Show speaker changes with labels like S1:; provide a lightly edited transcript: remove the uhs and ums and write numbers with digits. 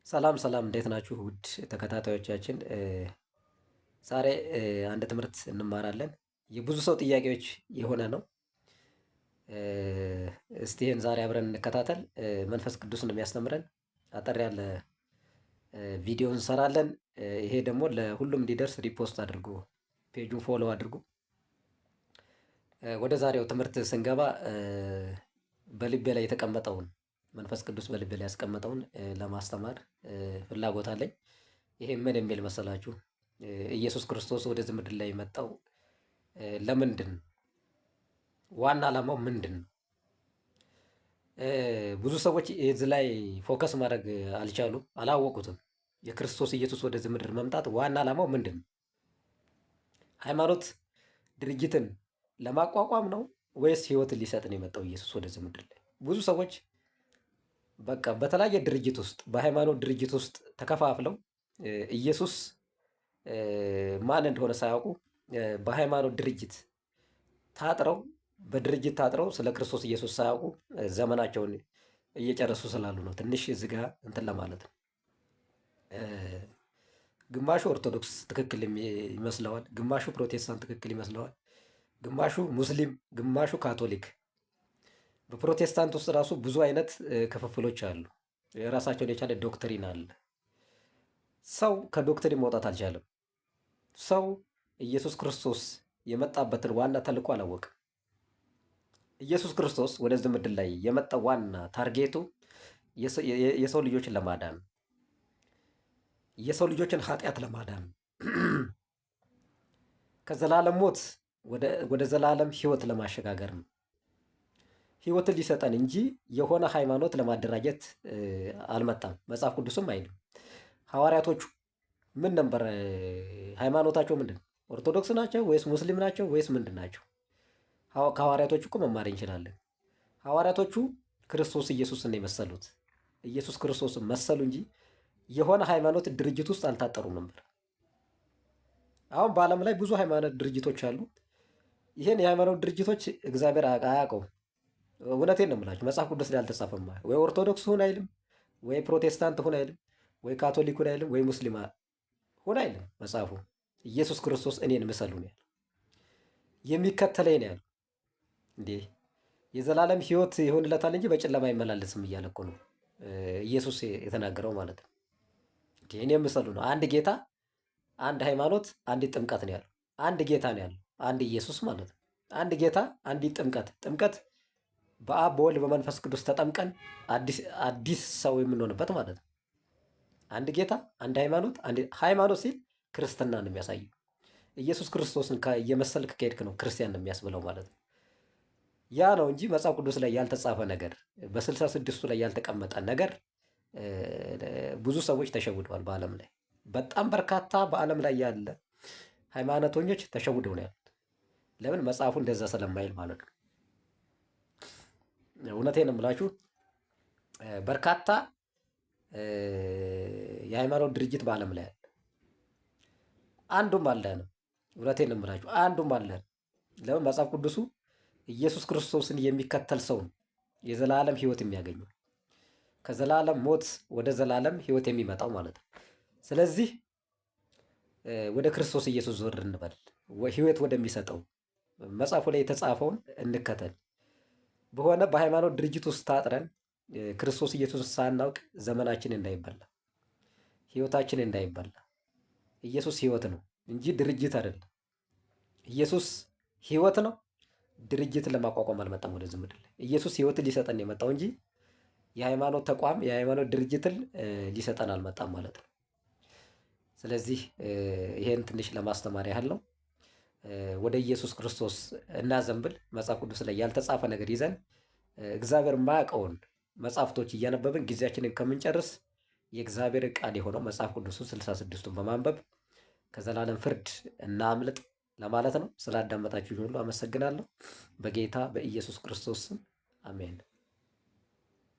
S1: ሰላም ሰላም፣ እንዴት ናችሁ ውድ ተከታታዮቻችን? ዛሬ አንድ ትምህርት እንማራለን። የብዙ ሰው ጥያቄዎች የሆነ ነው። እስቲ ይህን ዛሬ አብረን እንከታተል። መንፈስ ቅዱስ ነው የሚያስተምረን። አጠር ያለ ቪዲዮ እንሰራለን። ይሄ ደግሞ ለሁሉም እንዲደርስ ሪፖስት አድርጉ፣ ፔጁን ፎሎ አድርጉ። ወደ ዛሬው ትምህርት ስንገባ በልቤ ላይ የተቀመጠውን መንፈስ ቅዱስ በልቤ ላይ ያስቀመጠውን ለማስተማር ፍላጎት አለኝ። ይሄ ምን የሚል መሰላችሁ? ኢየሱስ ክርስቶስ ወደዚህ ምድር ላይ የመጣው ለምንድን ነው? ዋና ዓላማው ምንድን ነው? ብዙ ሰዎች እዚህ ላይ ፎከስ ማድረግ አልቻሉም፣ አላወቁትም። የክርስቶስ ኢየሱስ ወደዚህ ምድር መምጣት ዋና ዓላማው ምንድን ነው? ሃይማኖት ድርጅትን ለማቋቋም ነው ወይስ ሕይወትን ሊሰጥ ነው የመጣው ኢየሱስ ወደዚህ ምድር ላይ? ብዙ ሰዎች በቃ በተለያየ ድርጅት ውስጥ በሃይማኖት ድርጅት ውስጥ ተከፋፍለው ኢየሱስ ማን እንደሆነ ሳያውቁ በሃይማኖት ድርጅት ታጥረው በድርጅት ታጥረው ስለ ክርስቶስ ኢየሱስ ሳያውቁ ዘመናቸውን እየጨረሱ ስላሉ ነው። ትንሽ እዚህ ጋር እንትን ለማለት ነው። ግማሹ ኦርቶዶክስ ትክክል ይመስለዋል፣ ግማሹ ፕሮቴስታንት ትክክል ይመስለዋል፣ ግማሹ ሙስሊም፣ ግማሹ ካቶሊክ። በፕሮቴስታንት ውስጥ ራሱ ብዙ አይነት ክፍፍሎች አሉ። የራሳቸውን የቻለ ዶክትሪን አለ። ሰው ከዶክትሪን መውጣት አልቻለም። ሰው ኢየሱስ ክርስቶስ የመጣበትን ዋና ተልእኮ አላወቅም። ኢየሱስ ክርስቶስ ወደዚህ ምድር ላይ የመጣው ዋና ታርጌቱ የሰው ልጆችን ለማዳን፣ የሰው ልጆችን ኃጢአት ለማዳን፣ ከዘላለም ሞት ወደ ዘላለም ሕይወት ለማሸጋገር ነው። ሕይወትን ሊሰጠን እንጂ የሆነ ሃይማኖት ለማደራጀት አልመጣም። መጽሐፍ ቅዱስም አይልም። ሐዋርያቶቹ ምን ነበር ሃይማኖታቸው? ምንድን? ኦርቶዶክስ ናቸው ወይስ ሙስሊም ናቸው ወይስ ምንድን ናቸው? ከሐዋርያቶቹ እኮ መማር እንችላለን። ሐዋርያቶቹ ክርስቶስ ኢየሱስን የመሰሉት ኢየሱስ ክርስቶስን መሰሉ እንጂ የሆነ ሃይማኖት ድርጅት ውስጥ አልታጠሩም ነበር። አሁን በዓለም ላይ ብዙ ሃይማኖት ድርጅቶች አሉ። ይህን የሃይማኖት ድርጅቶች እግዚአብሔር አያውቀውም። እውነቴን ነው የምላችሁ። መጽሐፍ ቅዱስ ላይ አልተጻፈም። ወይ ኦርቶዶክስ ሁን አይልም፣ ወይ ፕሮቴስታንት ሁን አይልም፣ ወይ ካቶሊክ ሁን አይልም፣ ወይ ሙስሊም ሁን አይልም መጽሐፉ። ኢየሱስ ክርስቶስ እኔን ምሰሉ ነው ያለው። የሚከተለኝ ነው ያለው። እንዴ የዘላለም ሕይወት ይሆንለታል እንጂ በጨለማ አይመላለስም እያለ እኮ ነው ኢየሱስ የተናገረው ማለት ነው። እኔን ምሰሉ ነው። አንድ ጌታ፣ አንድ ሃይማኖት፣ አንዲት ጥምቀት ነው ያለው። አንድ ጌታ ነው ያለው፣ አንድ ኢየሱስ ማለት ነው። አንድ ጌታ፣ አንዲት ጥምቀት። ጥምቀት በአብ በወልድ በመንፈስ ቅዱስ ተጠምቀን አዲስ ሰው የምንሆንበት ማለት ነው። አንድ ጌታ፣ አንድ ሃይማኖት። ሃይማኖት ሲል ክርስትና ነው የሚያሳየው። ኢየሱስ ክርስቶስን እየመሰልክ ከሄድክ ነው ክርስቲያን ነው የሚያስብለው ማለት ነው። ያ ነው እንጂ መጽሐፍ ቅዱስ ላይ ያልተጻፈ ነገር፣ በ66ቱ ላይ ያልተቀመጠ ነገር ብዙ ሰዎች ተሸውደዋል። በዓለም ላይ በጣም በርካታ በዓለም ላይ ያለ ሃይማኖተኞች ተሸውደው ነው ያሉት። ለምን? መጽሐፉ እንደዛ ስለማይል ማለት ነው። እውነቴን እምላችሁ በርካታ የሃይማኖት ድርጅት በዓለም ላይ አለ። አንዱም አለ ነው። እውነቴን እምላችሁ አንዱም አለ። ለምን? መጽሐፍ ቅዱሱ ኢየሱስ ክርስቶስን የሚከተል ሰው ነው የዘላለም ሕይወት የሚያገኘው፣ ከዘላለም ሞት ወደ ዘላለም ሕይወት የሚመጣው ማለት ነው። ስለዚህ ወደ ክርስቶስ ኢየሱስ ዞር እንበል፣ ሕይወት ወደሚሰጠው መጽሐፉ ላይ የተጻፈውን እንከተል። በሆነ በሃይማኖት ድርጅት ውስጥ ታጥረን ክርስቶስ ኢየሱስ ሳናውቅ ዘመናችን እንዳይበላ፣ ሕይወታችን እንዳይበላ። ኢየሱስ ሕይወት ነው እንጂ ድርጅት አይደለም። ኢየሱስ ሕይወት ነው። ድርጅትን ለማቋቋም አልመጣም ወደዚህ ምድር ላይ። ኢየሱስ ሕይወትን ሊሰጠን የመጣው እንጂ የሃይማኖት ተቋም የሃይማኖት ድርጅትን ሊሰጠን አልመጣም ማለት ነው። ስለዚህ ይሄን ትንሽ ለማስተማር ያህል ነው። ወደ ኢየሱስ ክርስቶስ እናዘንብል። መጽሐፍ ቅዱስ ላይ ያልተጻፈ ነገር ይዘን እግዚአብሔር የማያውቀውን መጽሐፍቶች እያነበብን ጊዜያችንን ከምንጨርስ የእግዚአብሔር ቃል የሆነው መጽሐፍ ቅዱሱን 66ቱን በማንበብ ከዘላለም ፍርድ እናምልጥ ለማለት ነው። ስላዳመጣችሁ ሁሉ አመሰግናለሁ። በጌታ በኢየሱስ ክርስቶስ ስም አሜን።